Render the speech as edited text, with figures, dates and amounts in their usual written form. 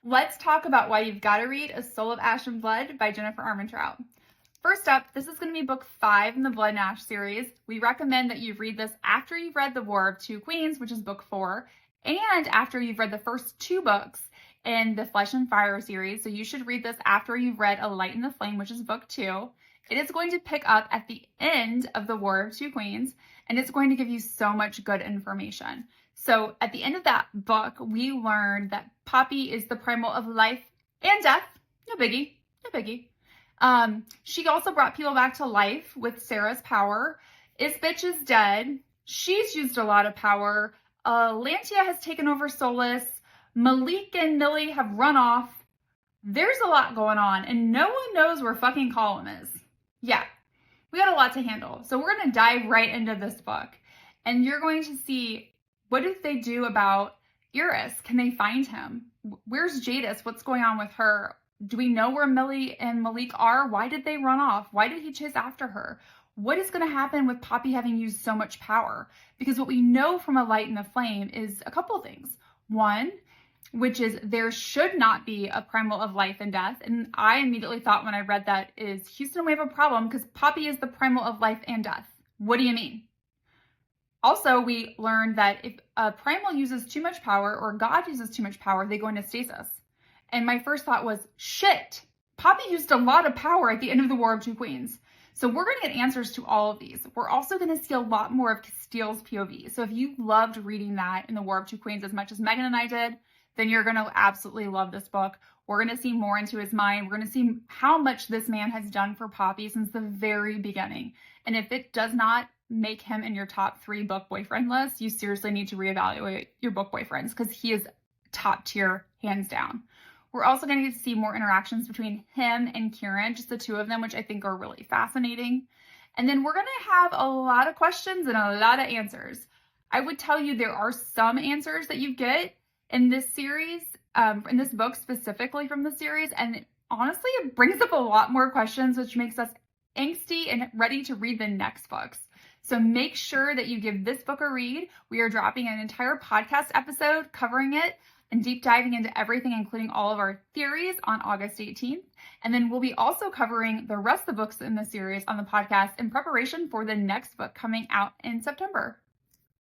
Let's talk about why you've got to read A Soul of Ash and Blood by Jennifer Armentrout. First up, this is going to be book 5 in the Blood and Ash series. We recommend that you read this after you've read The War of Two Queens, which is book 4, and after you've read the first 2 books in the Flesh and Fire series. So you should read this after you've read A Light in the Flame, which is book 2. It is going to pick up at the end of The War of Two Queens, and it's going to give you so much good information. So at the end of that book, we learned that Poppy is the primal of life and death. No biggie, no biggie. She also brought people back to life with Sarah's power. Isbitch is dead. She's used a lot of power. Lantia has taken over Solus. Malik and Millie have run off. There's a lot going on, and no one knows where fucking Column is. Yeah, we got a lot to handle. So we're going to dive right into this book, and you're going to see, what did they do about Iris? Can they find him? Where's Jadis? What's going on with her? Do we know where Millie and Malik are? Why did they run off? Why did he chase after her? What is going to happen with Poppy having used so much power? Because what we know from A Light in the Flame is a couple of things. One, which is there should not be a primal of life and death. And I immediately thought when I read that is, Houston, we have a problem because Poppy is the primal of life and death. What do you mean? Also, we learned that if a primal uses too much power or God uses too much power, they go into stasis. And my first thought was, shit, Poppy used a lot of power at the end of the War of Two Queens. So we're going to get answers to all of these. We're also going to see a lot more of Casteel's POV. So if you loved reading that in the War of Two Queens as much as Megan and I did, then you're going to absolutely love this book. We're going to see more into his mind. We're going to see how much this man has done for Poppy since the very beginning. And if it does not make him in your top 3 book boyfriend list, you seriously need to reevaluate your book boyfriends because he is top tier, hands down. We're also going to get to see more interactions between him and Kieran, just the 2 of them, which I think are really fascinating. And then we're going to have a lot of questions and a lot of answers. I would tell you there are some answers that you get in this series, in this book specifically from the series, and honestly, it brings up a lot more questions, which makes us angsty and ready to read the next books. So make sure that you give this book a read. We are dropping an entire podcast episode covering it and deep diving into everything, including all of our theories, on August 18th. And then we'll be also covering the rest of the books in the series on the podcast in preparation for the next book coming out in September.